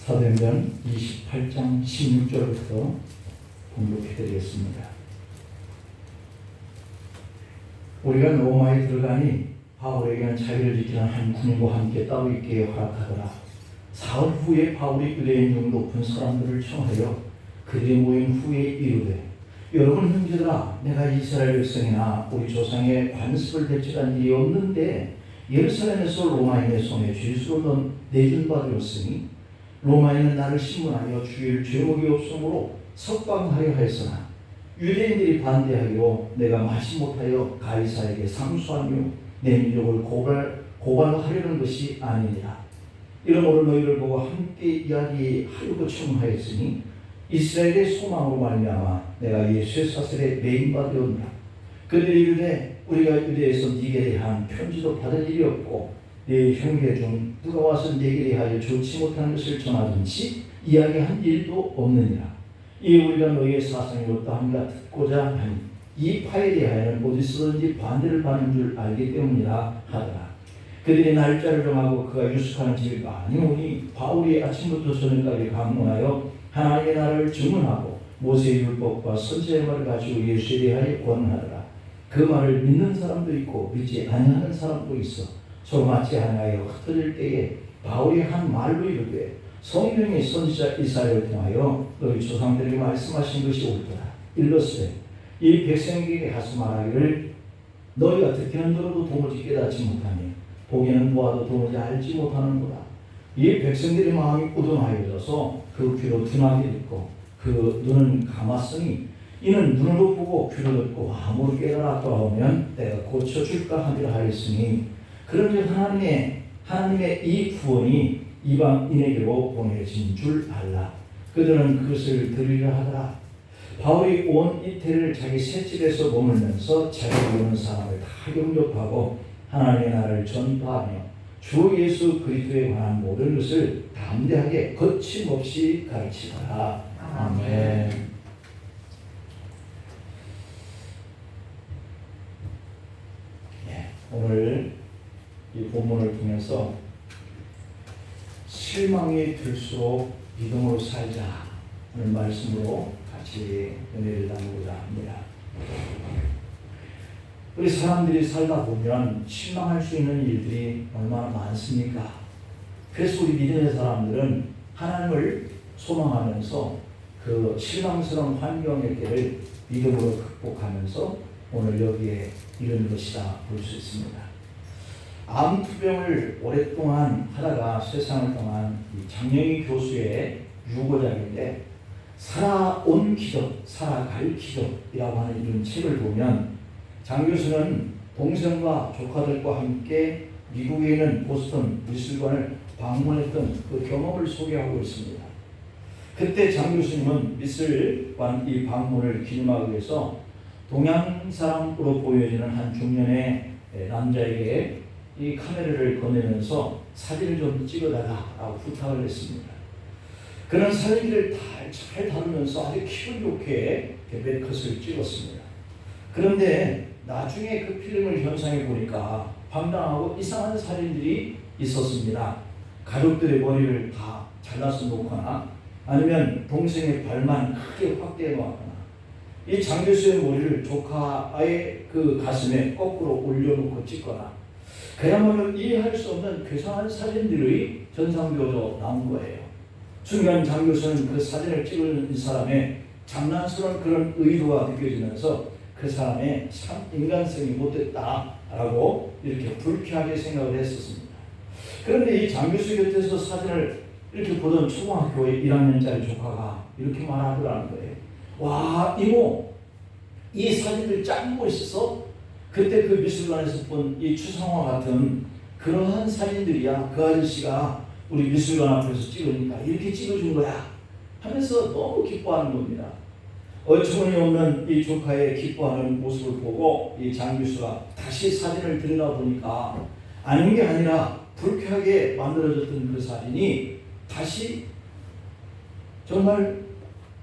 사도행전 28장 16절부터 공독해드리겠습니다. 우리가 로마에 들어가니 바울에게는 자기를 지키는 한 군인과 함께 따로 있게 허락하더라. 사흘 후에 바울이 유대인 중 높은 사람들을 청하여 그들이 모인 후에 이르되, 여러분 형제들아, 내가 이스라엘 백성이나 우리 조상의 관습을 배척한 일이 없는데 예루살렘에서 로마인의 손에 죄수로 내준 바 되었으니 로마인은 나를 신문하여 주일 죄목이 없으므로 석방하려 하였으나 유대인들이 반대하기로 내가 마치 못하여 가이사에게 상수하며 내 민족을 고발하려는 것이 아니니라. 이러므로 너희를 보고 함께 이야기하려고 청하였으니 이스라엘의 소망으로 말미암아 내가 예수의 사슬에 매인 바 되었노라. 그들이 이르되, 우리가 유대에서 네게 대한 편지도 받은 일이 없고 네 형제 중 누가 와서 네게 대하여 좋지 못한 것을 전하든지 이야기한 일도 없느니라. 이에 우리가 너희의 사상이 어떠함이라 듣고자 하니 이 파에 대하여는 어디서든지 반대를 받는 줄 알기 때문이라 하더라. 그들이 날짜를 정하고 그가 유숙하는 집이 많이 오니 바울이 아침부터 저녁까지 강론하여 하나님의 나라를 증언하고 모세의 율법과 선지자의 말을 가지고 예수에 대하여 권하더라. 그 말을 믿는 사람도 있고 믿지 아니하는 사람도 있어 서로 맞지 아니하여 흩어질 때에 바울이 한 말로 이르되, 성령이 선지자 이사야를 통하여 너희 조상들에게 말씀하신 것이 옳더라. 일렀으되 이 백성에게 가서 말하기를, 너희가 듣기는 들어도 도무지 깨닫지 못하니 보기는 보아도 도무지 알지 못하는구나. 이 백성들의 마음이 우둔하여져서 그 귀로 둔하게 듣고 그 눈은 감았으니 이는 눈으로 보고 귀로 듣고 아무로 깨달았다 하면 내가 고쳐줄까 하리라 하였으니, 그런즉 하나님의 이 구원이 이방인에게로 보내진 줄 알라. 그들은 그것을 들으려 하더라. 바울이 온 이태를 자기 새집에서 머물면서 자기를 오는 사람을 다 영접하고 하나님의 나라를 전파하며 주 예수 그리스도에 관한 모든 것을 담대하게 거침없이 가르치더라. 아멘. 오늘 이 본문을 통해서 실망이 들수록 믿음으로 살자 하는 말씀으로 같이 은혜를 나누고자 합니다. 우리 사람들이 살다 보면 실망할 수 있는 일들이 얼마나 많습니까? 그래서 우리 믿음의 사람들은 하나님을 소망하면서 그 실망스러운 환경의 때를 믿음으로 극복하면서 오늘 여기에 이런 것이다 볼 수 있습니다. 암투병을 오랫동안 하다가 세상을 떠난 이 장영희 교수의 유고작인데, 살아온 기적, 살아갈 기적이라고 하는 이런 책을 보면 장 교수는 동생과 조카들과 함께 미국에 있는 보스턴 미술관을 방문했던 그 경험을 소개하고 있습니다. 그때 장 교수님은 미술관 이 방문을 기념하기 위해서 동양 사람으로 보여지는 한 중년의 남자에게 이 카메라를 건네면서 사진을 좀 찍어달라고 부탁을 했습니다. 그는 사진기를 잘 다루면서 아주 기분 좋게 몇 컷을 찍었습니다. 그런데 나중에 그 필름을 현상해 보니까 황당하고 이상한 사진들이 있었습니다. 가족들의 머리를 다 잘라서 놓거나 아니면 동생의 발만 크게 확대해 놓았거나 이 장 교수의 머리를 조카의 그 가슴에 거꾸로 올려놓고 찍거나 그야말로 이해할 수 없는 괴상한 사진들의 전상비어로 나온 거예요. 순간 장 교수는 그 사진을 찍은 사람의 장난스러운 그런 의도가 느껴지면서 그 사람의 참 인간성이 못됐다라고 이렇게 불쾌하게 생각을 했었습니다. 그런데 이 장 교수 곁에서 사진을 이렇게 보던 초등학교 1학년짜리 조카가 이렇게 말하더라는 거예요. 와, 이모, 이 사진들 짱 멋있어? 그때 그 미술관에서 본 이 추상화 같은 그러한 사진들이야. 그 아저씨가 우리 미술관 앞에서 찍으니까 이렇게 찍어준 거야 하면서 너무 기뻐하는 겁니다. 어처구니 없는 이 조카의 기뻐하는 모습을 보고 이 장 교수가 다시 사진을 들여다보니까 아닌 게 아니라 불쾌하게 만들어졌던 그 사진이 다시 정말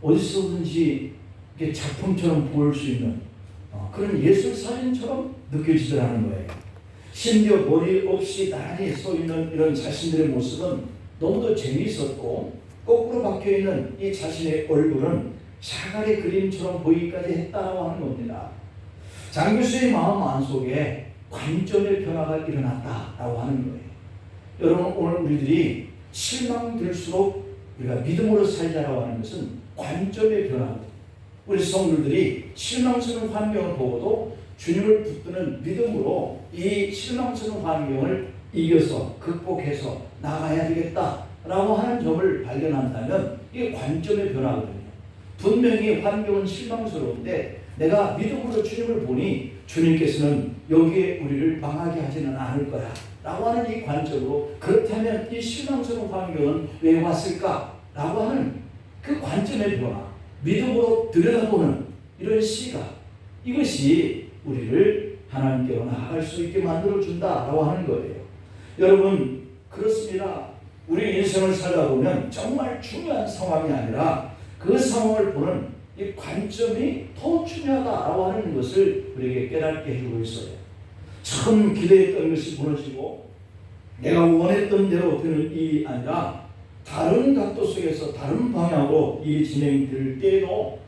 어디서든지 이렇게 작품처럼 보일 수 있는 그런 예술 사진처럼 느껴지더라는 거예요. 심지어 머리 없이 나란히 서 있는 이런 자신들의 모습은 너무도 재미있었고 거꾸로 박혀있는 이 자신의 얼굴은 샤갈의 그림처럼 보이기까지 했다라고 하는 겁니다. 장 교수의 마음 안속에 관점의 변화가 일어났다라고 하는 거예요. 여러분, 오늘 우리들이 실망될수록 우리가 믿음으로 살자라고 하는 것은 관점의 변화입니다. 우리 성도들이 실망스러운 환경을 보고도 주님을 붙드는 믿음으로 이 실망스러운 환경을 이겨서 극복해서 나가야 되겠다라고 하는 점을 발견한다면 이게 관점의 변화거든요. 분명히 환경은 실망스러운데 내가 믿음으로 주님을 보니 주님께서는 여기에 우리를 망하게 하지는 않을 거야 라고 하는 이 관점으로, 그렇다면 이 실망스러운 환경은 왜 왔을까 라고 하는 그 관점의 변화, 믿음으로 들여다보는 이런 시각, 이것이 우리를 하나님께로 나아갈 수 있게 만들어준다라고 하는 거예요. 여러분, 그렇습니다. 우리 인생을 살다 보면 정말 중요한 상황이 아니라 그 상황을 보는 이 관점이 더 중요하다라고 하는 것을 우리에게 깨닫게 해주고 있어요. 처음 기대했던 것이 무너지고 내가 원했던 대로 되는 일이 아니라 다른 각도 속에서 다른 방향으로 일이 진행될 때에도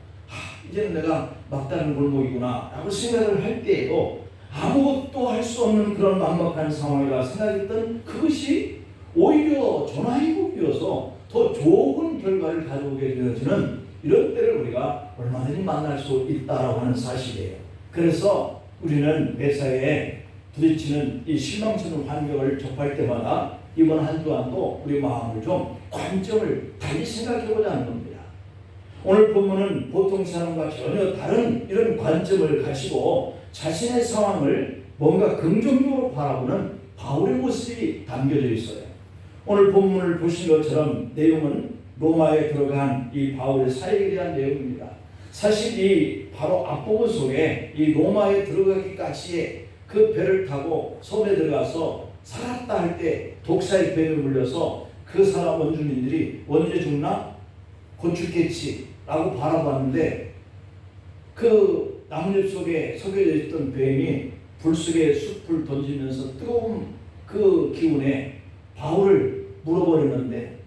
이제는 내가 막다른 골목이구나 라고 생각을 할 때에도 아무것도 할 수 없는 그런 막막한 상황이라 생각했던 그것이 오히려 전화위복이어서 더 좋은 결과를 가져오게 되어지는 이런 때를 우리가 얼마든지 만날 수 있다라고 하는 사실이에요. 그래서 우리는 매사에 부딪히는 이 실망스러운 환경을 접할 때마다 이번 한 주간도 우리 마음을 좀 관점을 달리 생각해보자 하는 겁니다. 오늘 본문은 보통 사람과 전혀 다른 이런 관점을 가지고 자신의 상황을 뭔가 긍정적으로 바라보는 바울의 모습이 담겨져 있어요. 오늘 본문을 보신 것처럼 내용은 로마에 들어간 이 바울의 사역에 대한 내용입니다. 사실 이 바로 앞부분 속에 이 로마에 들어가기까지의 그 배를 타고 섬에 들어가서 살았다 할 때 독사의 병에 물려서 그 사람 원주민들이 언제 죽나? 곧 죽겠지라고 바라봤는데 그 나뭇잎 속에 석여져 있던 뱀이 불 속에 숲을 던지면서 뜨거운 그 기운에 바울을 물어버렸는데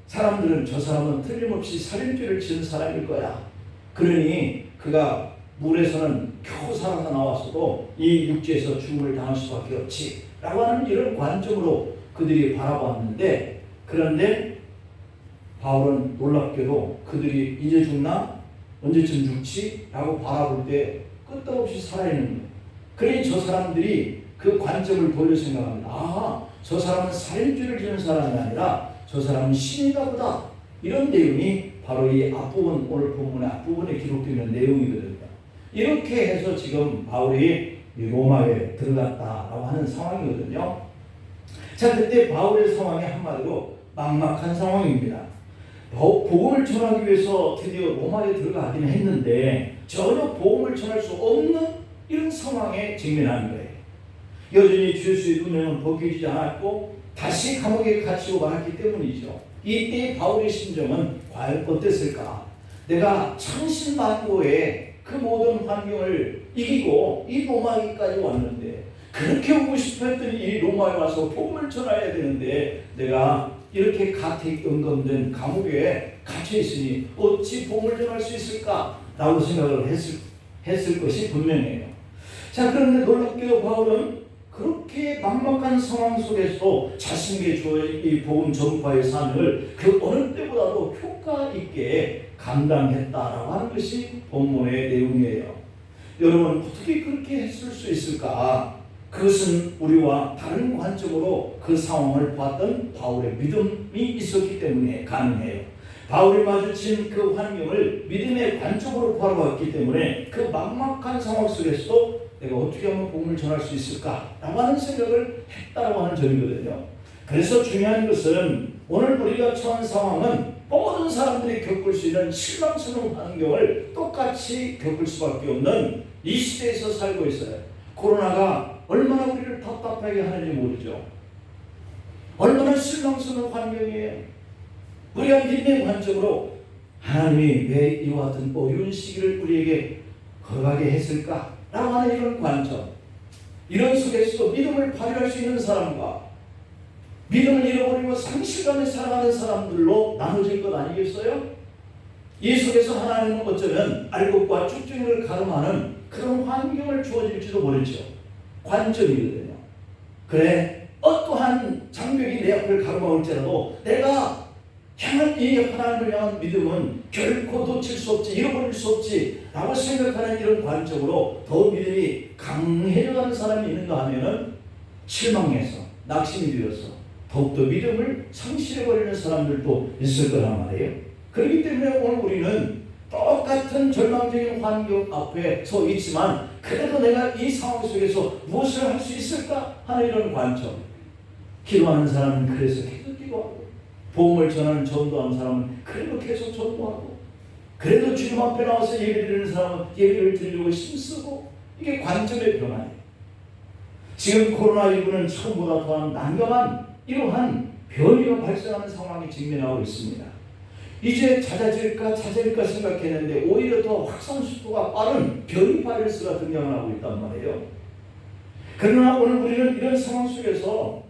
사람들은 저 사람은 틀림없이 살인죄를 지은 사람일 거야. 그러니 그가 물에서는 겨우 살아서 나왔어도 이 육지에서 죽음을 당할 수밖에 없지 라고 하는 이런 관점으로 그들이 바라봤는데, 그런데 바울은 놀랍게도 그들이 이제 죽나? 언제쯤 죽지? 라고 바라볼 때 끄떡없이 살아있는 거예요. 그러니 저 사람들이 그 관점을 돌려 생각합니다. 저 사람은 살인죄를 지은 사람이 아니라 저 사람은 신이다 보다. 이런 내용이 바로 이 앞부분, 오늘 본문의 앞부분에 기록되어 있는 내용이거든요. 이렇게 해서 지금 바울이 로마에 들어갔다라고 하는 상황이거든요. 자, 그때 바울의 상황이 한마디로 막막한 상황입니다. 복음을 전하기 위해서 드디어 로마에 들어가긴 했는데 전혀 복음을 전할 수 없는 이런 상황에 직면하는 거예요. 여전히 주 예수의 은혜는 벗겨지지 않았고 다시 감옥에 갇히고 말았기 때문이죠. 이때 바울의 심정은 과연 어땠을까? 내가 천신만고의 그 모든 환경을 이기고 이 로마까지 왔는데, 그렇게 오고 싶어 했더니 이 로마에 와서 복음을 전해야 되는데 내가 이렇게 가택연금된 감옥에 갇혀 있으니 어찌 복음을 전할 수 있을까? 라고 생각을 했을 것이 분명해요. 자, 그런데 놀랍게도 바울은 그렇게 막막한 상황 속에서 자신에게 주어진 이 복음 전파의 사명을 그 어느 때보다도 효과 있게 감당했다라고 하는 것이 본문의 내용이에요. 여러분, 어떻게 그렇게 했을 수 있을까? 그것은 우리와 다른 관점으로 그 상황을 봤던 바울의 믿음이 있었기 때문에 가능해요. 바울이 마주친 그 환경을 믿음의 관점으로 바라봤기 때문에 그 막막한 상황 속에서도 내가 어떻게 하면 복음을 전할 수 있을까? 라고 하는 생각을 했다고 하는 점이거든요. 그래서 중요한 것은 오늘 우리가 처한 상황은 모든 사람들이 겪을 수 있는 실망스러운 환경을 똑같이 겪을 수밖에 없는 이 시대에서 살고 있어요. 코로나가 얼마나 우리를 답답하게 하는지 모르죠. 얼마나 실망스러운 환경이에요. 우리가 믿음의 관점으로 하나님이 왜 이와 같은 어려운 시기를 우리에게 걸어가게 했을까? 라고 하는 이런 관점, 이런 속에서도 믿음을 발휘할 수 있는 사람과 믿음을 잃어버리고 상실감에 살아가는 사람들로 나눠질 것 아니겠어요? 이 속에서 하나님은 어쩌면 알곡과 쭉정이를 가름하는 그런 환경을 주어질지도 모르죠. 관점이거든요. 그래, 어떠한 장벽이 내 앞을 가로막을지라도 내가 향한 이 하나님을 향한 믿음은 결코 놓칠 수 없지, 잃어버릴 수 없지 라고 생각하는 이런 관점으로 더 믿음이 강해져가는 사람이 있는가 하면은 실망해서 낙심이 되어서 더욱더 믿음을 상실해버리는 사람들도 있을 거란 말이에요. 그렇기 때문에 오늘 우리는 똑같은 절망적인 환경 앞에 서 있지만 그래도 내가 이 상황 속에서 무엇을 할 수 있을까 하는 이런 관점. 기도하는 사람은 그래서 계속 기도하고, 복음을 전하는 전도하는 사람은 그래도 계속 전도하고, 그래도 주님 앞에 나와서 예배 드리는 사람은 예배를 드리려고 힘쓰고, 이게 관점의 변화예요. 지금 코로나19는 처음보다 더한 난감한 이러한 변이가 발생하는 상황에 직면하고 있습니다. 이제 잦아질까 생각했는데 오히려 더 확산 속도가 빠른 변이 바이러스가 등장을 하고 있단 말이에요. 그러나 오늘 우리는 이런 상황 속에서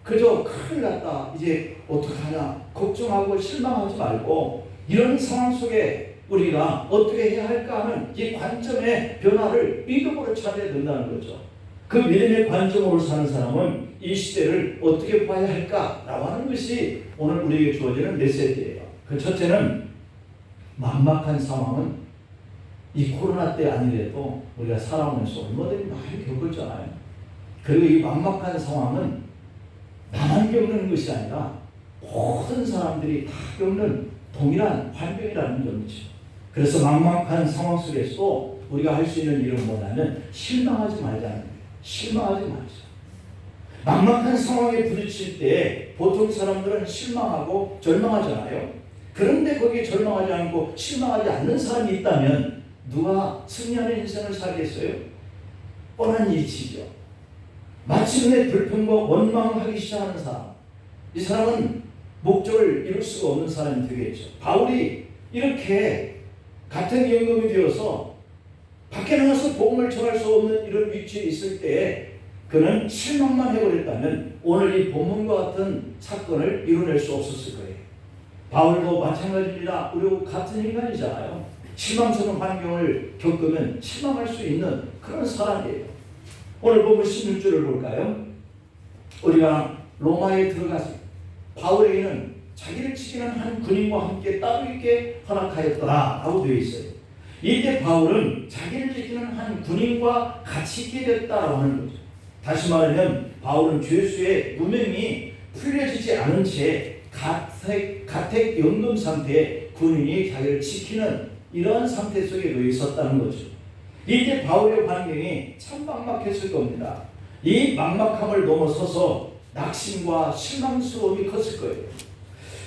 그저 큰일 났다, 이제 어떡하냐 걱정하고 실망하지 말고 이런 상황 속에 우리가 어떻게 해야 할까 하는 이 관점의 변화를 믿음으로 찾아야 된다는 거죠. 그 믿음의 관점으로 사는 사람은 이 시대를 어떻게 봐야 할까라고 하는 것이 오늘 우리에게 주어지는 메시지예요. 그 첫째는 막막한 상황은 이 코로나 때 아니래도 우리가 살아오면서 얼마든지 많이 겪었잖아요. 그리고 이 막막한 상황은 나만 겪는 것이 아니라 모든 사람들이 다 겪는 동일한 환경이라는 점이죠. 그래서 막막한 상황 속에서도 우리가 할 수 있는 일은 뭐냐면 실망하지 말자는 거예요. 실망하지 말자. 막막한 상황에 부딪힐 때 보통 사람들은 실망하고 절망하잖아요. 그런데 거기에 절망하지 않고 실망하지 않는 사람이 있다면 누가 승리하는 인생을 살겠어요? 뻔한 이치죠. 마침내 불평과 원망하기 시작하는 사람, 이 사람은 목적을 이룰 수가 없는 사람이 되겠죠. 바울이 이렇게 같은 임금이 되어서 밖에 나가서 복음을 전할 수 없는 이런 위치에 있을 때 그는 실망만 해버렸다면 오늘 이 본문과 같은 사건을 이뤄낼 수 없었을 거예요. 바울도 마찬가지입니다. 우리 같은 인간이잖아요. 실망스러운 환경을 겪으면 실망할 수 있는 그런 사람이에요. 오늘 보면 16절을 볼까요? 우리가 로마에 들어가서 바울에게는 자기를 지키는 한 군인과 함께 따로 있게 허락하였더라 라고 되어 있어요. 이때 바울은 자기를 지키는 한 군인과 같이 있게 됐다라고 하는 거죠. 다시 말하면 바울은 죄수의 무명이 풀려지지 않은 채 가택 연금 상태에 군인이 자기를 지키는 이러한 상태 속에 놓여 있었다는 거죠. 이때 바울의 환경이 참 막막했을 겁니다. 이 막막함을 넘어서서 낙심과 실망스러움이 컸을 거예요.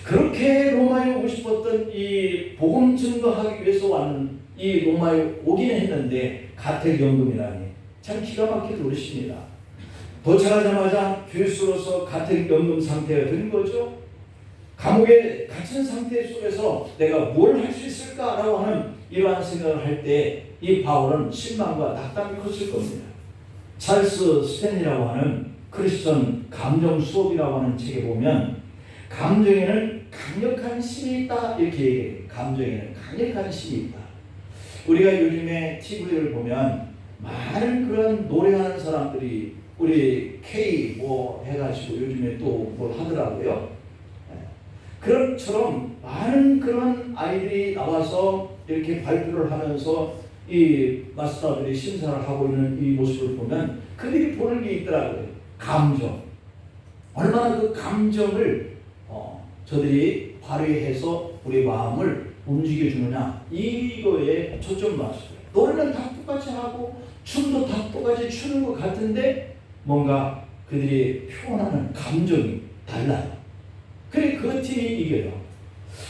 그렇게 로마에 오고 싶었던 이 복음 증거하기 위해서 왔는 이 로마에 오기는 했는데 가택연금이라니 참 기가 막힌 노릇입니다. 도착하자마자 죄수로서 가택연금 상태가 된 거죠. 감옥에 갇힌 상태 속에서 내가 뭘 할 수 있을까라고 하는 이러한 생각을 할 때 이 바울은 실망과 낙담이 컸을 겁니다. 찰스 스탠리라고 하는 크리스천 감정 수업이라고 하는 책에 보면 감정에는 강력한 힘이 있다 이렇게 얘기해요. 감정에는 강력한 힘이 있다. 우리가 요즘에 TV를 보면 많은 그런 노래하는 사람들이 우리 K 뭐 해가지고 요즘에 또 뭘 하더라고요. 그런처럼 많은 그런 아이들이 나와서 이렇게 발표를 하면서 이 마스터들이 심사를 하고 있는 이 모습을 보면 그들이 보는 게 있더라고요. 감정. 얼마나 그 감정을 저들이 발휘해서 우리 마음을 움직여주느냐 이거에 초점 맞춰요. 노래는 다 똑같이 하고 춤도 다 똑같이 추는 것 같은데 뭔가 그들이 표현하는 감정이 달라요. 그래 그 팀이 이겨요.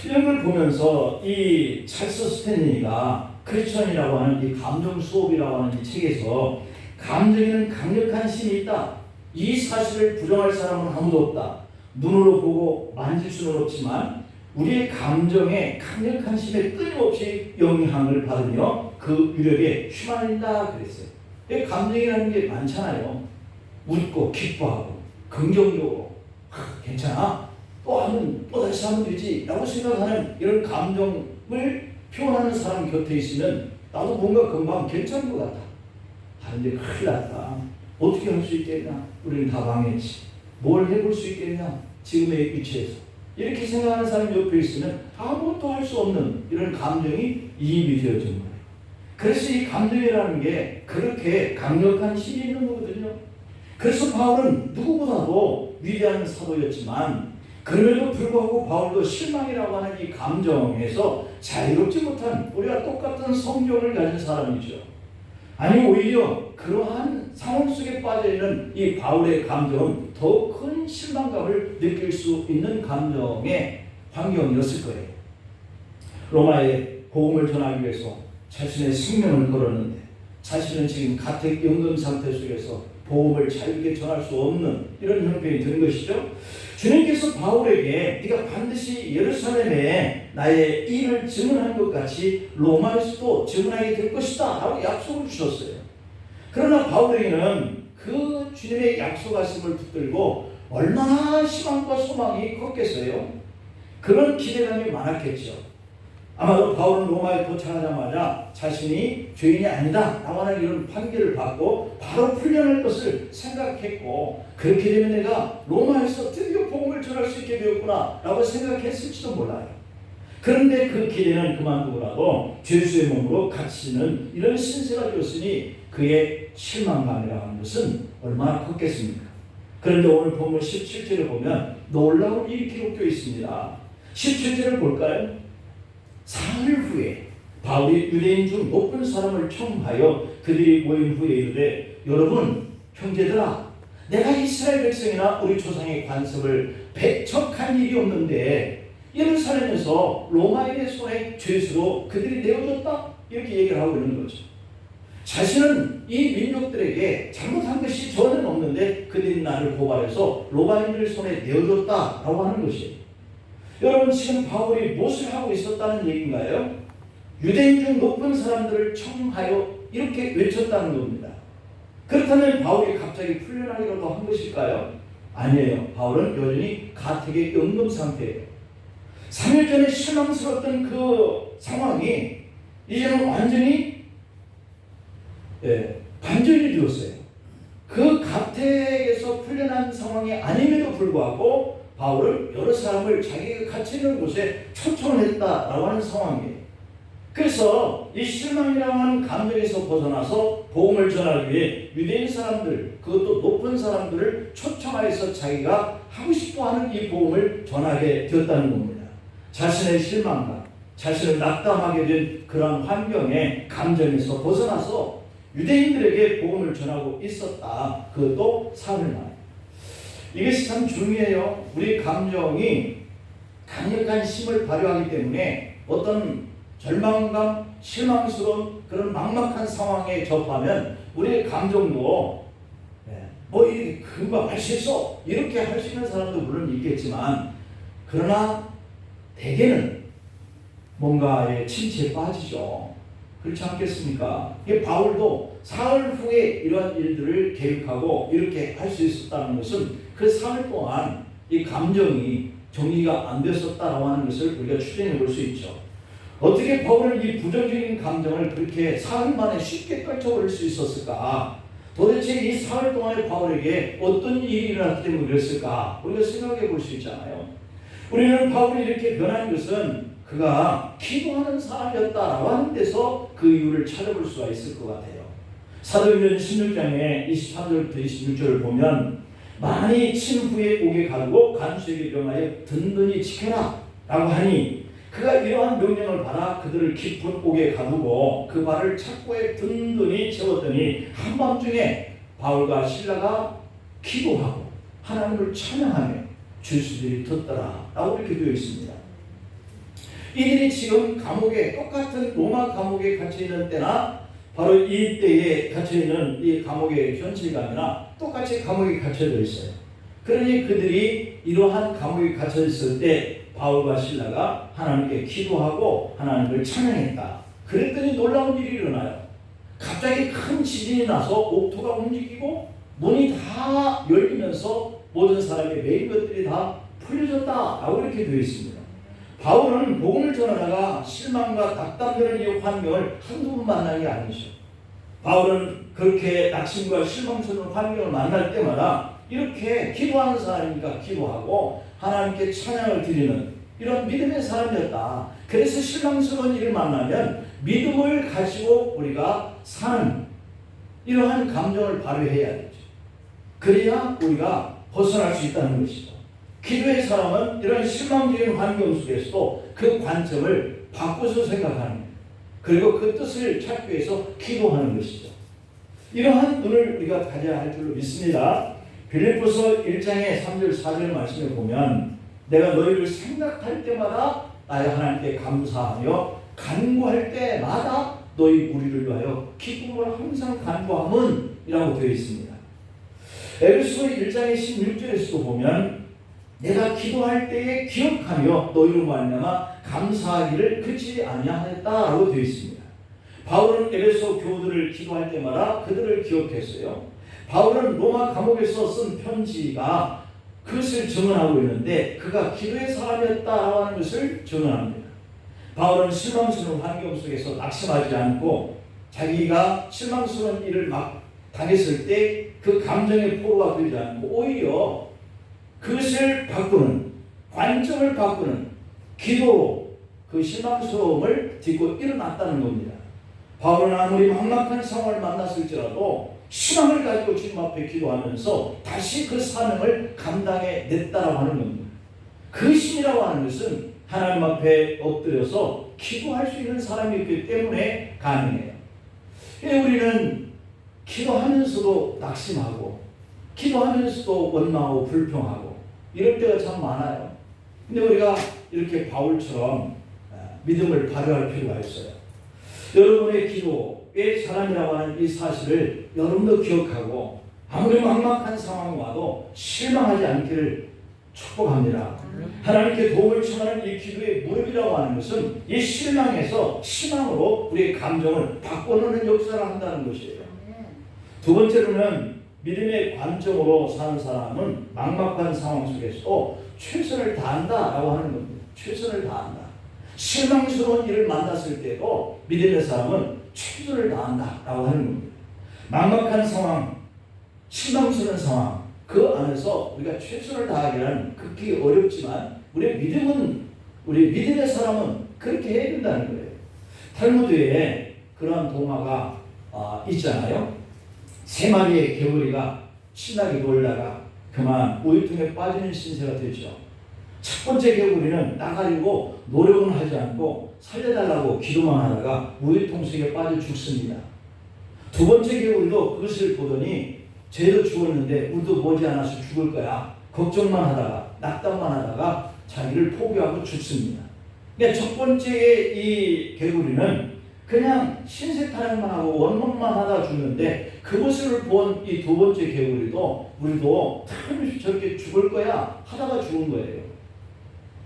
이런 걸 보면서 이 찰스 스탠리가 크리스천이라고 하는 이 감정 수업이라고 하는 이 책에서 감정에는 강력한 힘이 있다. 이 사실을 부정할 사람은 아무도 없다. 눈으로 보고 만질 수는 없지만 우리의 감정에 강력한 힘에 끊임없이 영향을 받으며 그 위력에 휘말린다 그랬어요. 감정이라는 게 많잖아요. 웃고 기뻐하고 긍정적으로 괜찮아. 또 다시 하면 되지. 라고 생각하는 이런 감정을 표현하는 사람 곁에 있으면 나도 뭔가 금방 괜찮은 것 같아. 하는데 큰일 났다. 어떻게 할 수 있겠냐? 우리는 다 망했지. 뭘 해볼 수 있겠냐? 지금의 위치에서. 이렇게 생각하는 사람 옆에 있으면 아무것도 할 수 없는 이런 감정이 이입이 되어지는 거예요. 그래서 이 감정이라는 게 그렇게 강력한 힘이 있는 거거든요. 그래서 바울은 누구보다도 위대한 사도였지만 그럼에도 불구하고 바울도 실망이라고 하는 이 감정에서 자유롭지 못한 우리와 똑같은 성격을 가진 사람이죠. 아니 오히려 그러한 상황 속에 빠져있는 이 바울의 감정은 더 큰 실망감을 느낄 수 있는 감정의 환경이었을 거예요. 로마에 복음을 전하기 위해서 자신의 생명을 걸었는데 자신은 지금 가택 연금 상태 속에서 복음을 자유롭게 전할 수 없는 이런 형편이 된 것이죠. 주님께서 바울에게 네가 반드시 예루살렘에 나의 일을 증언한 것 같이 로마에서도 증언하게 될 것이다 라고 약속을 주셨어요. 그러나 바울에게는 그 주님의 약속하심을 붙들고 얼마나 희망과 소망이 컸겠어요. 그런 기대감이 많았겠죠. 아마도 바울은 로마에 도착하자마자 자신이 죄인이 아니다 라고 하는 이런 판결을 받고 바로 풀려날 것을 생각했고, 그렇게 되면 내가 로마에서 드디어 복음을 전할 수 있게 되었구나 라고 생각했을지도 몰라요. 그런데 그 기대는 그만두고라도 죄수의 몸으로 갇히는 이런 신세가 되었으니 그의 실망감이라고 하는 것은 얼마나 컸겠습니까? 그런데 오늘 본문 17절을 보면 놀라운 일이 기록되어 있습니다. 17절을 볼까요? 사흘 후에 바울이 유대인 중 높은 사람을 청하여 그들이 모인 후에 이르되 여러분 형제들아, 내가 이스라엘 백성이나 우리 조상의 관습을 배척한 일이 없는데 예루살렘에서 로마인의 손에 죄수로 그들이 내어줬다, 이렇게 얘기를 하고 있는 거죠. 자신은 이 민족들에게 잘못한 것이 전혀 없는데 그들이 나를 고발해서 로마인들 손에 내어줬다라고 하는 것이에요. 여러분, 지금 바울이 무엇을 하고 있었다는 얘기인가요? 유대인 중 높은 사람들을 청하여 이렇게 외쳤다는 겁니다. 그렇다면 바울이 갑자기 풀려나기라도 한 것일까요? 아니에요. 바울은 여전히 가택의 연금 상태예요. 3일 전에 실망스러웠던 그 상황이 이제는 완전히 반전이 되었어요. 그 가택에서 풀려난 상황이 아님에도 불구하고 바울은 여러 사람을 자기가 갇혀있는 곳에 초청을 했다라고 하는 상황이에요. 그래서 이 실망이라고 하는 감정에서 벗어나서 복음을 전하기 위해 유대인 사람들, 그것도 높은 사람들을 초청하여서 자기가 하고 싶어하는 이 복음을 전하게 되었다는 겁니다. 자신의 실망감, 자신을 낙담하게 된 그런 환경의 감정에서 벗어나서 유대인들에게 복음을 전하고 있었다. 그것도 사흘 만에. 이것이 참 중요해요. 우리 감정이 강력한 힘을 발휘하기 때문에 어떤 절망감, 실망스러운 그런 막막한 상황에 접하면 우리의 감정도 뭐 이렇게 금방 할 수 있어 이렇게 할 수 있는 사람도 물론 있겠지만, 그러나 대개는 뭔가의 침체에 빠지죠. 그렇지 않겠습니까? 바울도 사흘 후에 이러한 일들을 계획하고 이렇게 할 수 있었다는 것은 그 사흘 동안 이 감정이 정리가 안 됐었다라고 하는 것을 우리가 추정해 볼 수 있죠. 어떻게 바울은 이 부정적인 감정을 그렇게 사흘 만에 쉽게 떨쳐버릴 수 있었을까? 도대체 이 사흘 동안에 바울에게 어떤 일이 일어났기 때문에 그랬을까? 우리가 생각해 볼 수 있잖아요. 우리는 바울이 이렇게 변한 것은 그가 기도하는 사람이었다라고 하는 데서 그 이유를 찾아볼 수가 있을 것 같아요. 사도행전 16장에 23절부터 26절을 보면 많이 친 후에 옥에 가두고 간수에게 명하여 든든히 지켜라 라고 하니 그가 이러한 명령을 받아 그들을 깊은 옥에 가두고 그 발을 착고에 든든히 채웠더니 한밤중에 바울과 실라가 기도하고 하나님을 찬양하며 죄수들이 듣더라 라고 이렇게 되어 있습니다. 이들이 지금 감옥에, 똑같은 로마 감옥에 갇혀있는 때나 바로 이때에 갇혀있는 이 감옥의 현실감이나 똑같이 감옥에 갇혀져 있어요. 그러니 그들이 이러한 감옥에 갇혀있을 때 바울과 실라가 하나님께 기도하고 하나님을 찬양했다. 그랬더니 놀라운 일이 일어나요. 갑자기 큰 지진이 나서 옥토가 움직이고 문이 다 열리면서 모든 사람의 매일 것들이 다 풀려졌다라고 이렇게 되어 있습니다. 바울은 복음을 전하다가 실망과 낙담되는 이 환경을 한두 번 만난 게 아니죠. 바울은 그렇게 낙심과 실망스러운 환경을 만날 때마다 이렇게 기도하는 사람이니까 기도하고 하나님께 찬양을 드리는 이런 믿음의 사람이었다. 그래서 실망스러운 일을 만나면 믿음을 가지고 우리가 사는 이러한 감정을 발휘해야 되죠. 그래야 우리가 벗어날 수 있다는 것이죠. 기도의 사람은 이런 실망적인 환경 속에서도 그 관점을 바꿔서 생각하는 거예요. 그리고 그 뜻을 찾기 위해서 기도하는 것이죠. 이러한 눈을 우리가 가져야 할 줄로 믿습니다. 빌립보서 1장의 3절 4절 말씀을 보면 내가 너희를 생각할 때마다 나의 하나님께 감사하며 간구할 때마다 너희 무리를 위하여 기쁨을 항상 간구함은 이라고 되어 있습니다. 에베소 1장의 16절에서도 보면 내가 기도할 때에 기억하며 너희로 말미암아 감사하기를 그치지 아니하였다라고 되어 있습니다. 바울은 에베소 교우들을 기도할 때마다 그들을 기억했어요. 바울은 로마 감옥에서 쓴 편지가 그것을 증언하고 있는데 그가 기도의 사람이었다라고 하는 것을 증언합니다. 바울은 실망스러운 환경 속에서 낙심하지 않고 자기가 실망스러운 일을 막 당했을 때 그 감정의 포로가 되지 않고 오히려 그것을 바꾸는 관점을 바꾸는 기도로 그 실망스러움을 딛고 일어났다는 겁니다. 바울은 아무리 막막한 상황을 만났을지라도 희망을 가지고 주님 앞에 기도하면서 다시 그 사명을 감당해냈다라고 하는 겁니다. 그 힘이라고 하는 것은 하나님 앞에 엎드려서 기도할 수 있는 사람이기 때문에 가능해요. 우리는 기도하면서도 낙심하고 기도하면서도 원망하고 불평하고 이럴 때가 참 많아요. 근데 우리가 이렇게 바울처럼 믿음을 발휘할 필요가 있어요. 여러분의 기도의 사람이라고 하는 이 사실을 여러분도 기억하고 아무리 막막한 상황이 와도 실망하지 않기를 축복합니다. 하나님께 도움을 청하는 이 기도의 무릎이라고 하는 것은 이 실망에서 희망으로 우리의 감정을 바꿔놓는 역사를 한다는 것이에요. 두 번째로는 믿음의 관점으로 사는 사람은 막막한 상황 속에서도 최선을 다한다라고 하는 겁니다. 최선을 다한다. 실망스러운 일을 만났을 때도 믿음의 사람은 최선을 다한다라고 하는 겁니다. 막막한 상황, 실망스러운 상황 그 안에서 우리가 최선을 다하기는 극히 어렵지만 우리 믿음의 사람은 그렇게 해야 된다는 거예요. 탈무드에 그러한 동화가 있잖아요. 세 마리의 개구리가 신나게 놀다가 그만 우유통에 빠지는 신세가 되죠. 첫 번째 개구리는 나가려고 노력은 하지 않고 살려달라고 기도만 하다가 우유통 속에 빠져 죽습니다. 두 번째 개구리도 그것을 보더니 쟤도 죽었는데 우리도 머지않아서 죽을 거야. 걱정만 하다가 낙담만 하다가 자기를 포기하고 죽습니다. 그러니까 첫 번째의 이 개구리는 그냥 신세 타령만 하고 원망만 하다 죽는데 그것을 본 이 두 번째 개구리도 우리도 틀림없이 저렇게 죽을 거야 하다가 죽은 거예요.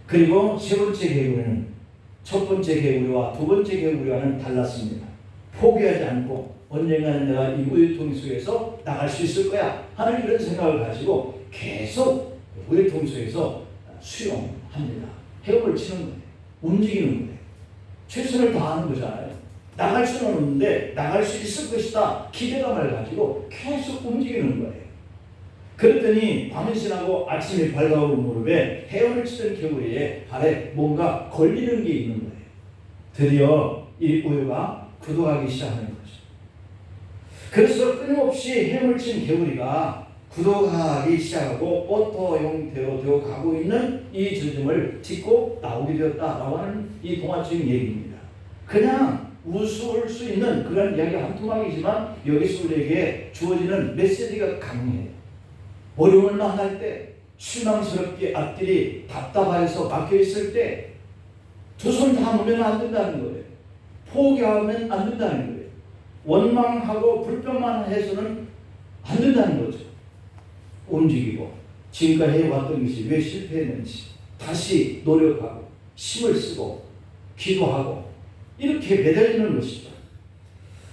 그리고 세 번째 개구리는 첫 번째 개구리와 두 번째 개구리와는 달랐습니다. 포기하지 않고 언젠가는 내가 이 우유통 속에서 나갈 수 있을 거야 하는 이런 생각을 가지고 계속 우유통 속에서 수영합니다. 헤엄을 치는 거예요. 움직이는 거예요. 최선을 다하는 거잖아요. 나갈 수는 없는데 나갈 수 있을 것이다 기대감을 가지고 계속 움직이는 거예요. 그랬더니 밤이 지나고 아침이 밝아오는 무렵에 헤엄을 치던 개구리의 발에 뭔가 걸리는 게 있는 거예요. 드디어 이 우유가 굳어가기 시작하는 거죠. 그래서 끊임없이 헤엄을 친 개구리가 굳어가기 시작하고 오토 형태로 되어 가고 있는 이 젖음을 딛고 나오게 되었다라고 하는 이 동화적인 얘기입니다. 그냥 웃을 수 있는 그런 이야기가 한 토막이지만 여기서 우리에게 주어지는 메시지가 강해요. 어려움을 만날 때, 실망스럽게 앞길이 답답해서 막혀있을 때 두 손 다 놓으면 안 된다는 거예요. 포기하면 안 된다는 거예요. 원망하고 불평만 해서는 안 된다는 거죠. 움직이고 지금까지 해왔던 것이 왜 실패했는지 다시 노력하고 힘을 쓰고 기도하고 이렇게 매달리는 것이죠.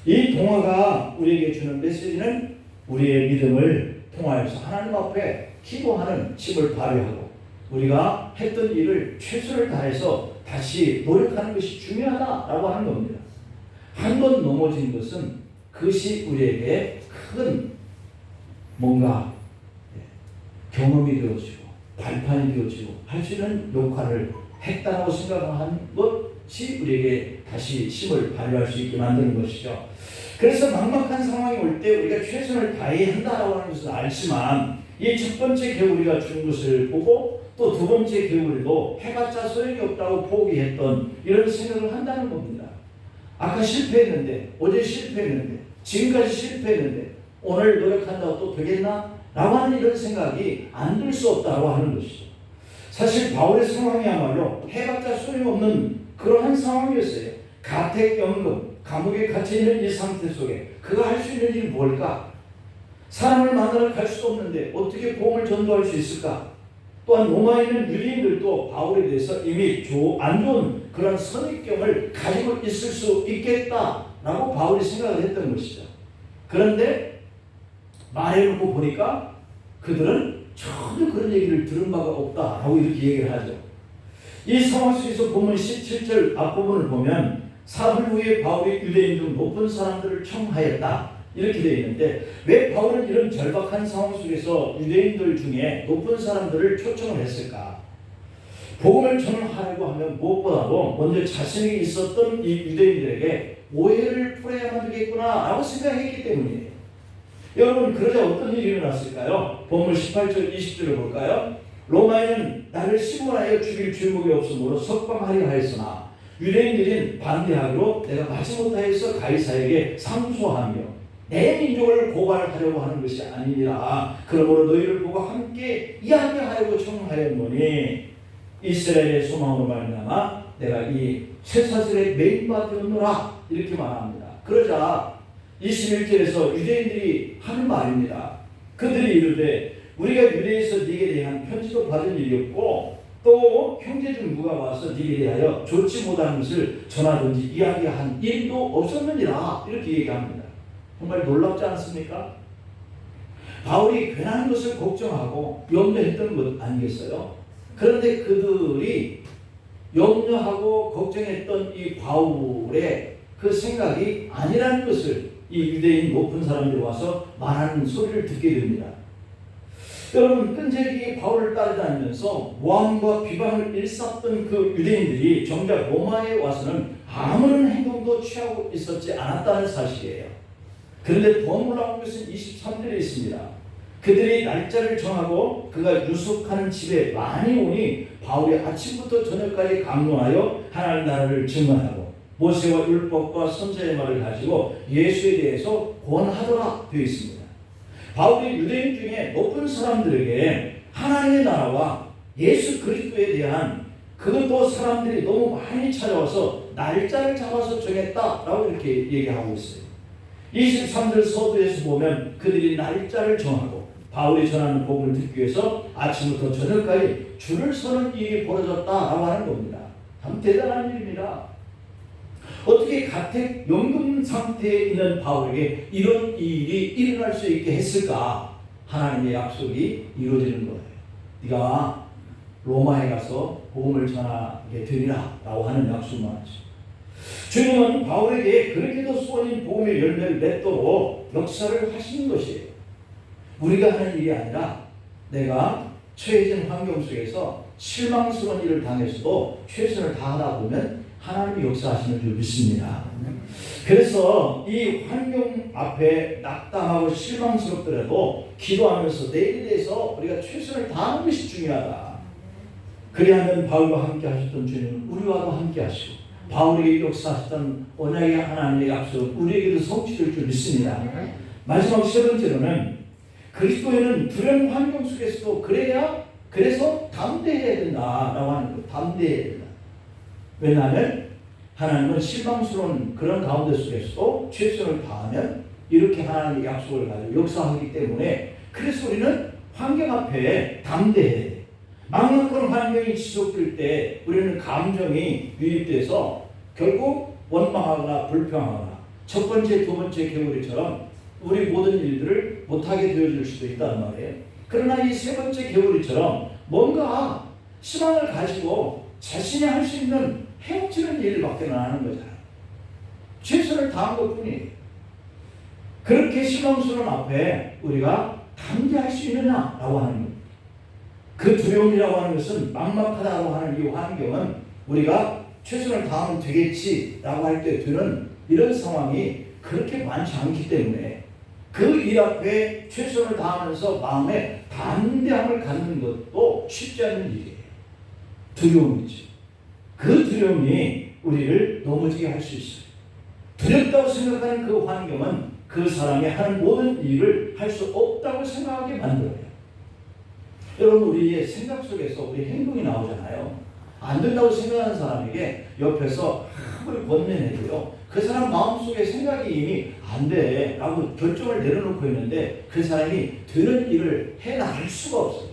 이 동화가 우리에게 주는 메시지는 우리의 믿음을 통하여서 하나님 앞에 기도하는 힘을 발휘하고 우리가 했던 일을 최선을 다해서 다시 노력하는 것이 중요하다라고 하는 겁니다. 한 번 넘어진 것은 그것이 우리에게 큰 뭔가 경험이 되어지고 발판이 되어지고 할 수 있는 역할을 했다고 생각하는 것이 우리에게 다시 힘을 발휘할 수 있게 만드는 것이죠. 그래서 막막한 상황이 올 때 우리가 최선을 다해야 한다고 하는 것은 알지만 이 첫 번째 개구리가 준 것을 보고 또 두 번째 개구리도 해봤자 소용이 없다고 포기했던 이런 생각을 한다는 겁니다. 아까 실패했는데, 어제 실패했는데, 지금까지 실패했는데 오늘 노력한다고 또 되겠나? 라고 하는 이런 생각이 안 들 수 없다고 하는 것이죠. 사실 바울의 상황이야말로 해봤자 소용없는 그러한 상황이었어요. 가택연금, 감옥에 갇혀있는 이 상태 속에 그가 할 수 있는 일이 뭘까? 사람을 만나러 갈 수도 없는데 어떻게 복음을 전도할 수 있을까? 또한 로마에 있는 유대인들도 바울에 대해서 이미 안 좋은 그런 선입견을 가지고 있을 수 있겠다라고 바울이 생각을 했던 것이죠. 그런데 말해놓고 보니까 그들은 전혀 그런 얘기를 들은 바가 없다라고 이렇게 얘기를 하죠. 이 상황 속에서 본문 17절 앞부분을 보면 사흘 후에 바울이 유대인 중 높은 사람들을 청하였다 이렇게 되어 있는데 왜 바울은 이런 절박한 상황 속에서 유대인들 중에 높은 사람들을 초청을 했을까? 복음을 전하려고 하면 무엇보다도 먼저 자신에게 있었던 이 유대인들에게 오해를 풀어야만 되겠구나 라고 생각했기 때문이에요. 여러분 그러자 어떤 일이 일어났을까요? 본문 18절 20절을 볼까요? 로마에는 나를 시몬하여 죽일 죄목이 없으므로 석방하려 하였으나 유대인들은 반대하기로 내가 마지못하여서 가이사에게 상소하며 내 민족을 고발하려고 하는 것이 아니니라. 그러므로 너희를 보고 함께 이야기하려고 청하였노니 이스라엘의 소망으로 말미암아 내가 이 쇠사슬의 메인바 되었노라 이렇게 말합니다. 그러자 21절에서 유대인들이 하는 말입니다. 그들이 이르되 우리가 유대에서 네게 대한 편지도 받은 일이 없고 또 형제 중 누가 와서 네게 대하여 좋지 못한 것을 전하든지 이야기한 일도 없었느니라 이렇게 얘기합니다. 정말 놀랍지 않습니까? 바울이 괜한 것을 걱정하고 염려했던 것 아니겠어요? 그런데 그들이 염려하고 걱정했던 이 바울의 그 생각이 아니라는 것을 이 유대인 높은 사람들이 와서 말하는 소리를 듣게 됩니다. 여러분 끈질기게 바울을 따라다니면서 모함과 비방을 일삼던 그 유대인들이 정작 로마에 와서는 아무런 행동도 취하고 있었지 않았다는 사실이에요. 그런데 더 놀라운 것은 23절에 있습니다. 그들이 날짜를 정하고 그가 유숙하는 집에 많이 오니 바울이 아침부터 저녁까지 강론하여 하나님 나라를 증언하고 모세와 율법과 선지자의 말을 가지고 예수에 대해서 권하더라 되어 있습니다. 바울이 유대인 중에 높은 사람들에게 하나님의 나라와 예수 그리스도에 대한 그것도 사람들이 너무 많이 찾아와서 날짜를 잡아서 정했다라고 이렇게 얘기하고 있어요. 23절 서두에서 보면 그들이 날짜를 정하고 바울이 전하는 복음을 듣기 위해서 아침부터 저녁까지 줄을 서는 일이 벌어졌다라고 하는 겁니다. 참 대단한 일입니다. 어떻게 가택연금 상태에 있는 바울에게 이런 일이 일어날 수 있게 했을까? 하나님의 약속이 이루어지는 거예요. 네가 로마에 가서 복음을 전하게 되리라 라고 하는 약속만 하죠. 주님은 바울에게 그렇게도 소원인 복음의 열매를 맺도록 역사를 하시는 것이에요. 우리가 하는 일이 아니라 내가 처해진 환경 속에서 실망스러운 일을 당해서도 최선을 다하다 보면 하나님이 역사하시는 줄 믿습니다. 그래서 이 환경 앞에 낙담하고 실망스럽더라도 기도하면서 내일에 대해서 우리가 최선을 다하는 것이 중요하다. 그리하면 바울과 함께 하셨던 주님은 우리와도 함께 하시고 바울에게 역사하셨던 언약의 하나님의 약속은 우리에게도 성취될 줄 믿습니다. 마지막 세 번째로는 그리스도인은 두려운 환경 속에서도 그래서 담대해야 된다라고 하는 거예요. 담대해야 된다. 왜냐하면 하나님은 실망스러운 그런 가운데 속에서도 최선을 다하면 이렇게 하나님의 약속을 가지고 역사하기 때문에 그래서 우리는 환경 앞에 담대해야 돼. 막막한 환경이 지속될 때 우리는 감정이 유입돼서 결국 원망하거나 불평하거나 첫 번째, 두 번째 개구리처럼 우리 모든 일들을 못하게 되어질 수도 있다는 말이에요. 그러나 이 세 번째 개구리처럼 뭔가 희망을 가지고 자신이 할 수 있는 헤엄치는 일밖에 안 하는 거잖아요. 최선을 다한 것뿐이에요. 그렇게 희망스러운 앞에 우리가 담대할 수 있느냐라고 하는 겁니다. 그 두려움이라고 하는 것은 막막하다고 하는 이 환경은 우리가 최선을 다하면 되겠지라고 할 때 드는 이런 상황이 그렇게 많지 않기 때문에 그 일 앞에 최선을 다하면서 마음에 담대함을 갖는 것도 쉽지 않은 일이에요. 두려움이죠. 그 두려움이 우리를 넘어지게 할 수 있어요. 두렵다고 생각하는 그 환경은 그 사람이 하는 모든 일을 할 수 없다고 생각하게 만들어요. 여러분, 우리의 생각 속에서 우리 행동이 나오잖아요. 안 된다고 생각하는 사람에게 옆에서 아무리 권면해도요, 그 사람 마음속에 생각이 이미 안 돼 라고 결정을 내려놓고 있는데 그 사람이 되는 일을 해나갈 수가 없어요.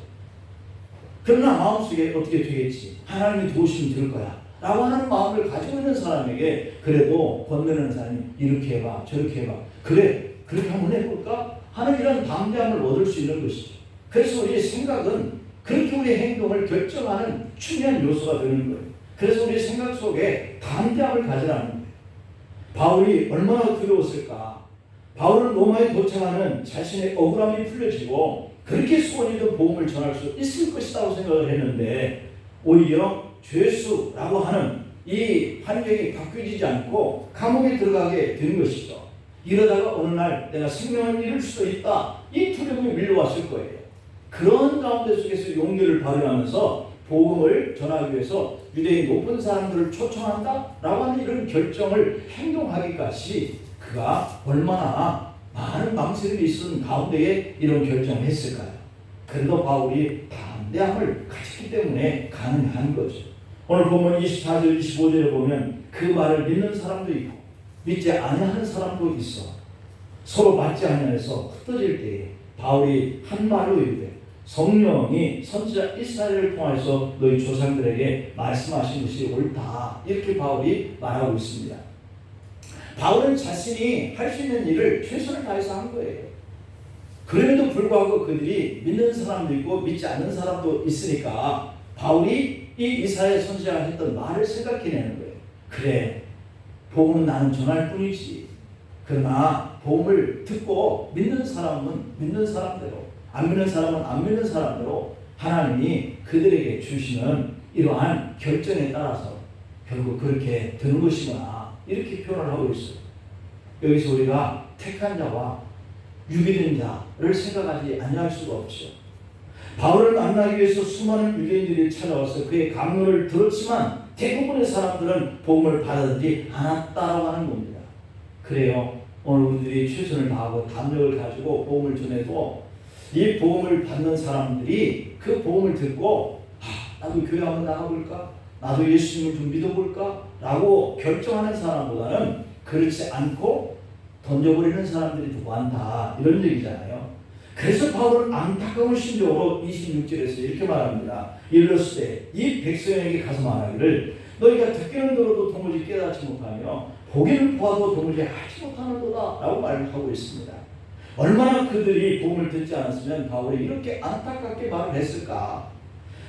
그러나 마음속에 어떻게 되겠지, 하나님이 도우시면 될 거야 라고 하는 마음을 가지고 있는 사람에게 그래도 권면하는 사람이 이렇게 해봐 저렇게 해봐, 그래 그렇게 한번 해볼까 하는 이런 담대함을 얻을 수 있는 것이죠. 그래서 우리의 생각은 그렇게 우리의 행동을 결정하는 중요한 요소가 되는 거예요. 그래서 우리의 생각 속에 담대함을 가지라는 거예요. 바울이 얼마나 두려웠을까. 바울은 로마에 도착하면 자신의 억울함이 풀려지고 그렇게 소원이든 복음을 전할 수 있을 것이라고 생각을 했는데 오히려 죄수라고 하는 이 환경이 바뀌어지지 않고 감옥에 들어가게 된 것이죠. 이러다가 어느 날 내가 생명을 잃을 수도 있다, 이 두려움이 밀려왔을 거예요. 그런 가운데 속에서 용기를 발휘하면서 복음을 전하기 위해서 유대인 높은 사람들을 초청한다 라고 하는 이런 결정을 행동하기까지 그가 얼마나 많은 망설임이 있었던 가운데에 이런 결정을 했을까요? 그래도 바울이 담대함을 가졌기 때문에 가능한 거죠. 오늘 보면 24절 25절에 보면 그 말을 믿는 사람도 있고 믿지 아니하는 사람도 있어. 서로 맞지 아니해서 흩어질 때에 바울이 한 말로 이르되 성령이 선지자 이스라엘을 통해서 너희 조상들에게 말씀하신 것이 옳다, 이렇게 바울이 말하고 있습니다. 바울은 자신이 할 수 있는 일을 최선을 다해서 한 거예요. 그럼에도 불구하고 그들이 믿는 사람도 있고 믿지 않는 사람도 있으니까 바울이 이 이사야 선지자가 했던 말을 생각해내는 거예요. 그래, 복음은 나는 전할 뿐이지. 그러나 복음을 듣고 믿는 사람은 믿는 사람대로, 안 믿는 사람은 안 믿는 사람대로 하나님이 그들에게 주시는 이러한 결정에 따라서 결국 그렇게 되는 것이구나, 이렇게 표현을 하고 있어요. 여기서 우리가 택한 자와 유기된 자를 생각하지 아니할 수가 없죠. 바울을 만나기 위해서 수많은 유대인들이 찾아와서 그의 강론을 들었지만 대부분의 사람들은 복음을 받아들이지 않았다라고 하는 겁니다. 그래요, 오늘 우리들이 최선을 다하고 담력을 가지고 복음을 전해도 이 복음을 받는 사람들이 그 복음을 듣고 나도 교회 한번 나가볼까? 나도 예수님을 좀 믿어볼까? 라고 결정하는 사람보다는 그렇지 않고 던져버리는 사람들이 더 많다, 이런 얘기잖아요. 그래서 바울은 안타까운 심정으로 26절에서 이렇게 말합니다. 이르렀을 때 이 백성에게 가서 말하기를 너희가 듣기는 들어도 도무지 깨닫지 못하며 보기는 보아도 도무지 알지 못하는도다 라고 말하고 있습니다. 얼마나 그들이 복음을 듣지 않았으면 바울이 이렇게 안타깝게 말을 했을까.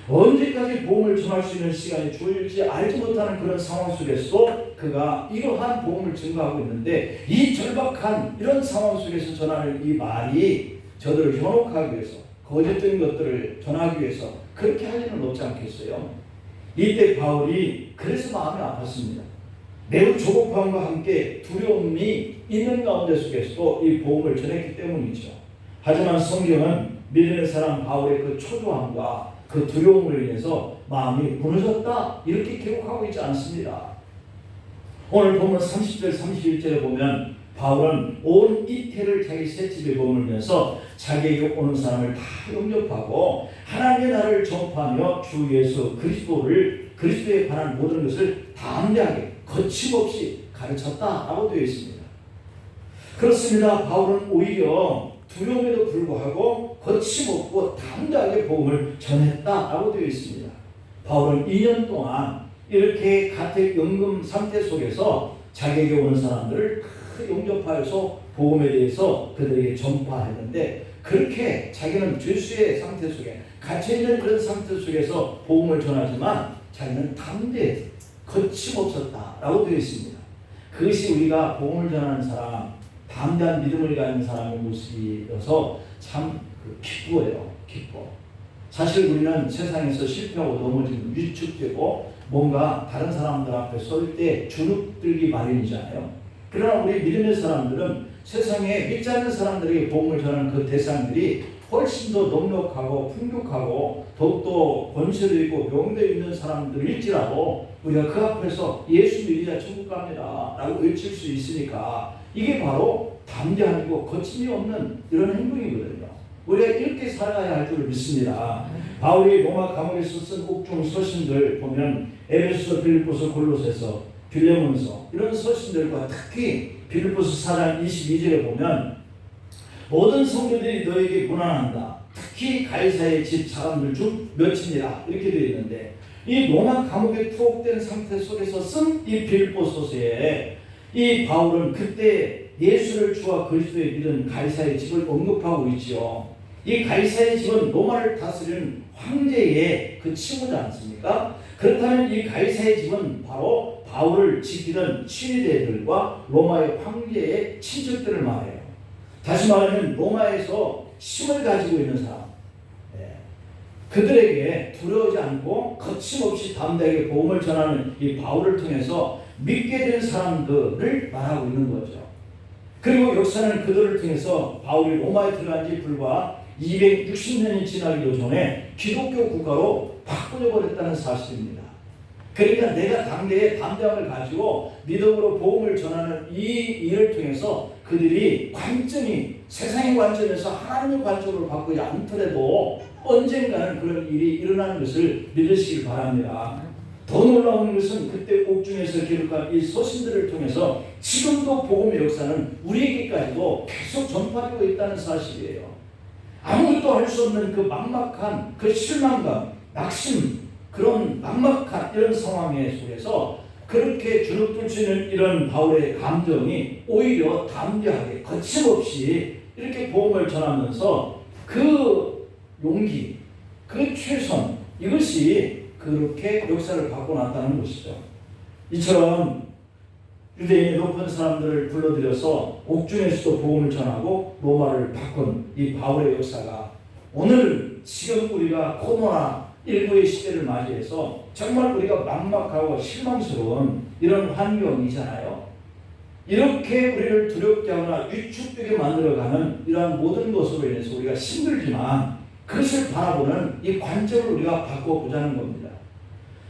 언제까지 복음을 전할 수 있는 시간이 주어질지 알지 못하는 그런 상황 속에서도 그가 이러한 복음을 증거하고 있는데 이 절박한 이런 상황 속에서 전하는 이 말이 저들을 현혹하기 위해서, 거짓된 것들을 전하기 위해서 그렇게 하지는 없지 않겠어요? 이때 바울이 그래서 마음이 아팠습니다. 매우 조급함과 함께 두려움이 있는 가운데 속에서도 이 복음을 전했기 때문이죠. 하지만 성경은 믿는 사람 바울의 그 초조함과 그 두려움으로 인해서 마음이 무너졌다, 이렇게 기록하고 있지 않습니다. 오늘 보면 30절 31절에 보면 바울은 온 이태를 자기 셋집에 머물면서 자기에게 오는 사람을 다 영접하고 하나님의 나라를 전파하며 주 예수 그리스도에 관한 모든 것을 담대하게 거침없이 가르쳤다라고 되어 있습니다. 그렇습니다. 바울은 오히려 두려움에도 불구하고 거침없고 담대하게 복음을 전했다라고 되어 있습니다. 바울은 2년 동안 이렇게 가택연금 상태 속에서 자기에게 오는 사람들을 다 영접하여서 복음에 대해서 그들에게 전파했는데 그렇게 자기는 죄수의 상태 속에 갇혀있는 그런 상태 속에서 복음을 전하지만 자기는 담대해서 거침없었다라고 되어 있습니다. 그것이 우리가 복음을 전하는 사람, 담대한 믿음을 가진 사람의 모습이어서 참 기뻐요. 기뻐. 사실 우리는 세상에서 실패하고 넘어지고 위축되고 뭔가 다른 사람들 앞에 설 때 주눅들기 마련이잖아요. 그러나 우리 믿음의 사람들은 세상에 믿지 않는 사람들에게 복음을 전하는 그 대상들이 훨씬 더 넉넉하고 풍족하고 더욱더 권세도 있고 명도 있는 사람들일지라도 우리가 그 앞에서 예수 믿으자 천국 갑니다 라고 외칠 수 있으니까 이게 바로 담대함이고 거침이 없는 이런 행동이거든요. 우리가 이렇게 살아가야 할 줄 믿습니다. 바울이 로마 감옥에서 쓴 옥중 서신들 보면 에베소서, 빌립보서, 골로새서, 빌레몬서 이런 서신들과 특히 빌립보서 4장 22절에 보면 모든 성도들이 너에게 문안한다. 특히 가이사의 집 사람들 중 몇이니라 이렇게 되어 있는데 이 로마 감옥에 투옥된 상태 속에서 쓴 이 빌립보서에 이 바울은 그때 예수를 주와 그리스도에 믿은 가이사의 집을 언급하고 있지요. 이 가이사의 집은 로마를 다스리는 황제의 그 칭호지 않습니까? 그렇다면 이 가이사의 집은 바로 바울을 지키던 친위대들과 로마의 황제의 친척들을 말해요. 다시 말하면 로마에서 힘을 가지고 있는 사람, 그들에게 두려워하지 않고 거침없이 담대하게 복음을 전하는 이 바울을 통해서 믿게 된 사람들을 말하고 있는 거죠. 그리고 역사는 그들을 통해서 바울이 로마에 들어간 지 불과 260년이 지나기도 전에 기독교 국가로 바꾸어 버렸다는 사실입니다. 그러니까 내가 당대에 담대함을 가지고 믿음으로 복음을 전하는 이 일을 통해서 그들이 관점이 세상의 관점에서 하나님의 관점으로 바꾸지 않더라도 언젠가는 그런 일이 일어나는 것을 믿으시길 바랍니다. 더 놀라운 것은 그때 옥중에서 기록한 이 서신들을 통해서 지금도 복음의 역사는 우리에게까지도 계속 전파되고 있다는 사실이에요. 아무것도 할 수 없는 그 막막한 그 실망감, 낙심, 그런 막막한 이런 상황의 속에서 그렇게 주눅들 수 있는 이런 바울의 감정이 오히려 담대하게 거침없이 이렇게 복음을 전하면서 그 용기, 그 최선, 이것이 그렇게 역사를 바꿔놨다는 것이죠. 이처럼 유대인의 높은 사람들을 불러들여서 옥중에서도 복음을 전하고 로마를 바꾼 이 바울의 역사가 오늘 지금 우리가 코로나19의 시대를 맞이해서 정말 우리가 막막하고 실망스러운 이런 환경이잖아요. 이렇게 우리를 두렵게 하거나 위축되게 만들어가는 이러한 모든 것으로 인해서 우리가 힘들지만 그것을 바라보는 이 관점을 우리가 바꿔보자는 겁니다.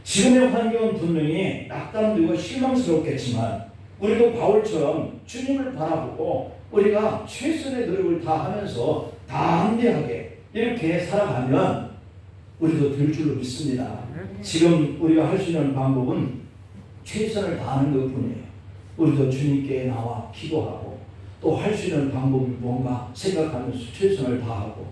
지금의 환경은 분명히 낙담되고 실망스럽겠지만 우리도 바울처럼 주님을 바라보고 우리가 최선의 노력을 다하면서 담대하게 이렇게 살아가면 우리도 될 줄로 믿습니다. 지금 우리가 할 수 있는 방법은 최선을 다하는 것뿐이에요. 우리도 주님께 나와 기도하고 또 할 수 있는 방법이 뭔가 생각하면서 최선을 다하고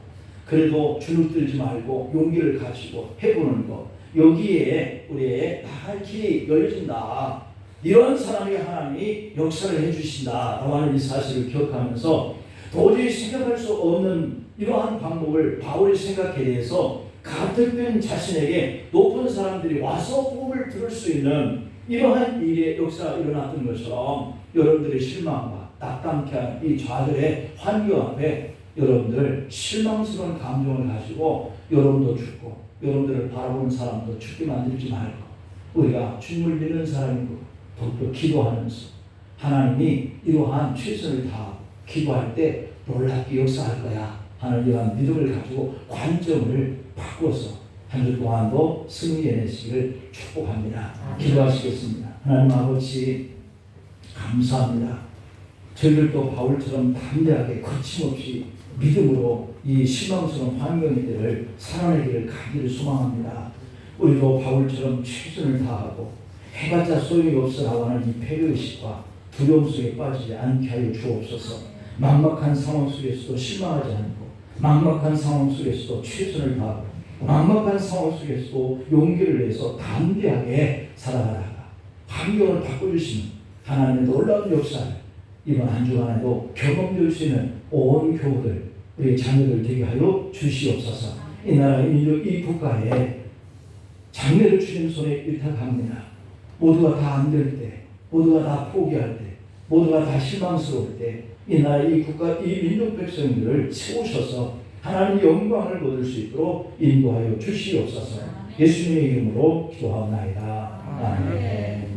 그래도 주눅들지 말고 용기를 가지고 해보는 것, 여기에 우리의 나갈 길이 열린다. 이런 사람에게 하나님이 역사를 해주신다라고 하는 이 사실을 기억하면서 도저히 생각할 수 없는 이러한 방법을 바울이 생각해내서 가택된 자신에게 높은 사람들이 와서 복음을 들을 수 있는 이러한 일의 역사가 일어났던 것처럼 여러분들의 실망과 낙담케 하는 이 좌절의 환경 앞에 여러분들 실망스러운 감정을 가지고 여러분도 죽고 여러분들을 바라보는 사람도 죽게 만들지 말고 우리가 주님을 믿는 사람이고 더욱더 기도하면서 하나님이 이러한 최선을 다하고 기도할 때 놀랍게 역사할 거야 하는 이러한 믿음을 가지고 관점을 바꿔서 한 주 동안도 승리해내시기를 축복합니다. 기도하시겠습니다. 하나님 아버지 감사합니다. 저희들도 바울처럼 담대하게 거침없이 믿음으로 이 실망스러운 환경들을 살아내기를 간절히 소망합니다. 우리도 바울처럼 최선을 다하고 해봤자 소용이 없어라고 하는 이 패배의식과 두려움 속에 빠지지 않게 하여 주옵소서. 막막한 상황 속에서도 실망하지 않고 막막한 상황 속에서도 최선을 다하고 막막한 상황 속에서도 용기를 내서 담대하게 살아가다가 환경을 바꿔주시는 하나님의 놀라운 역사를 이번 한 주간에도 경험될 수 있는 온 교우들 우리 자녀들 되게 하여 주시옵소서. 이 나라, 이 민족, 이 국가에 장래를 주님 손에 의탁합니다. 모두가 다 안 될 때, 모두가 다 포기할 때, 모두가 다 실망스러울 때, 이 나라, 이 국가, 이 민족 백성들을 세우셔서 하나님의 영광을 얻을 수 있도록 인도하여 주시옵소서. 예수님의 이름으로 기도하옵나이다. 아멘.